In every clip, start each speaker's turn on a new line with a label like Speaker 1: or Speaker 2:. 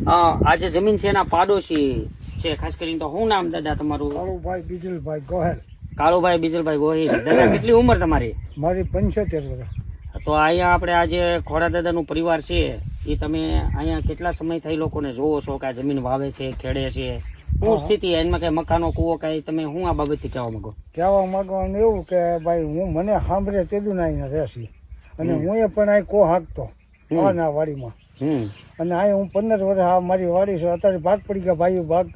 Speaker 1: આ જે જમીન છે એના પાડોશી છે, ખાસ કરીને તો શું નામ દાદા તમારું?
Speaker 2: કાળુભાઈ બીજલભાઈ ગોહેલ.
Speaker 1: કાળુભાઈ બીજલભાઈ ગોહિલ. દાદા કેટલી ઉંમર તમારી?
Speaker 2: મારી 75 વર્ષ.
Speaker 1: તો અહીંયા આપણે આ જે ખોડા દાદાનું પરિવાર છે એ તમે અહીંયા કેટલા સમય થઈ લોકોને જોવો છો કે આ જમીન વાવે છે, ખેડે છે, શું સ્થિતિ એમાં કઈ મકાનો કૂવો કઈ તમે શું આ બાબતથી કહેવા માંગો?
Speaker 2: કહેવા માંગવાનું એવું કે ભાઈ હું મને સાંભળે તેદું ના રહેશે અને હું એ પણ અહીં કો હાંકતો ના વાડીમાં અને અહીં હું 15 વર્ષ આ મારી વાડી છે. અત્યારે ભાગ પડી ગયા ભાઈ ભાગ,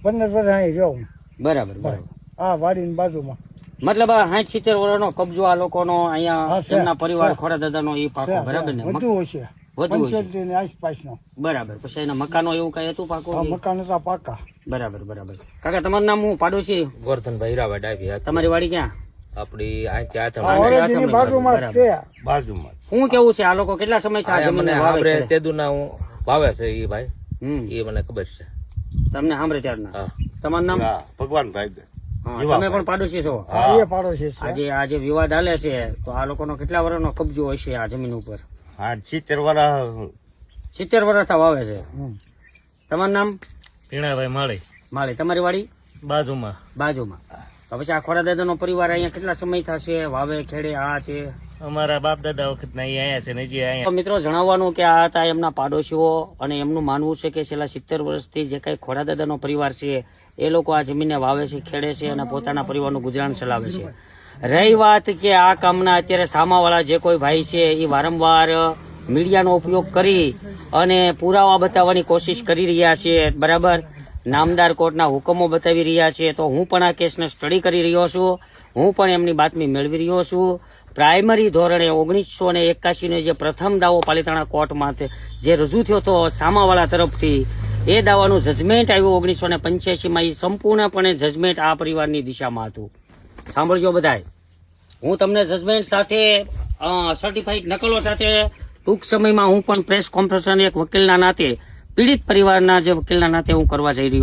Speaker 2: 15 વર્ષ અહીં રહ્યો હું.
Speaker 1: બરાબર બરાબર.
Speaker 2: આ વાડીની બાજુમાં
Speaker 1: મતલબ 60-70 વર્ષનો કબજો આ લોકોનો અહીંયા એમના પરિવાર ખોડા દાદાનો એ પાકો. બરાબર ને?
Speaker 2: વધુ હશે,
Speaker 1: વધુ હશે.
Speaker 2: 75 ની આસપાસનો.
Speaker 1: બરાબર. પછી એના મકાનો એવું કઈ હતું પાકો?
Speaker 2: મકાન હતા પાકા.
Speaker 1: બરાબર બરાબર. કાકા તમારું નામ? હું પાડોશી
Speaker 3: ગોરધનભાઈ હીરાભાઈ ડાભી.
Speaker 1: તમારી વાડી ક્યાં?
Speaker 3: આપડી
Speaker 2: બાજુમાં.
Speaker 1: શું કેવું છે આ લોકો કેટલા સમય
Speaker 3: આપણે તેદુના હું વાવે છે એ ભાઈ, એ મને ખબર છે.
Speaker 1: તમને સાંભળે ત્યારના? તમારું નામ?
Speaker 4: ભગવાનભાઈ.
Speaker 1: તમે પણ પાડોશી છો?
Speaker 2: એ પાડોશી છે.
Speaker 1: આજે વિવાદ હાલે છે તો આ લોકોનો કેટલા વર્ષનો કબજો હશે આ જમીન ઉપર?
Speaker 4: 70 વર્ષ.
Speaker 1: 70 વર્ષ વાવે છે. તમારું નામ?
Speaker 3: પીણાભાઈ માળી.
Speaker 1: માળી. તમારી વાડી?
Speaker 3: બાજુમાં.
Speaker 1: બાજુમાં. તો પછી આ ખોડા દાદાનો પરિવાર અહીંયા કેટલા સમય થશે વાવે ખેડે આ છે?
Speaker 3: અમારા બાપ દાદા વખત ના અહીંયા છે ને હજી અહીંયા.
Speaker 1: તો મિત્રો જણાવવાનું કે આ હતા એમના પાડોશીઓ અને એમનું માનવું છે કે છેલ્લા 70 વર્ષથી જે કઈ ખોડા દાદાનો પરિવાર છે એ લોકો આ જમીનને વાવે છે, ખેડે છે અને પોતાના પરિવારનું ગુજરાન ચલાવે છે. રહી વાત કે આ કામના અત્યારે સામાવાળા જે કોઈ ભાઈ છે એ વારંવાર મીડિયાનો ઉપયોગ કરી અને પુરાવા બતાવવાની કોશિશ કરી રહ્યા છે. બરાબર. નામદાર કોર્ટના હુકમો બતાવી રહ્યા છે. તો હું પણ આ કેસને સ્ટડી કરી રહ્યો છું, હું પણ એમની બાતમી મેળવી રહ્યો છું. પ્રાઇમરી ધોરણે 1981 જે પ્રથમ દાવો પાલિતાણા કોર્ટમાં જે રજૂ થયો હતો સામાવાળા તરફથી, એ દાવાનું જજમેન્ટ આવ્યું 1985માં. એ સંપૂર્ણપણે જજમેન્ટ આ પરિવારની દિશામાં હતું. સાંભળજો બધાય. હું તમને જજમેન્ટ સાથે સર્ટિફાઈડ નકલો સાથે ટૂંક સમયમાં હું પણ પ્રેસ કોન્ફરન્સ એક વકીલના નાતે, પીડિત પરિવારના જે વકીલના નાતે હું કરવા જઈ રહ્યો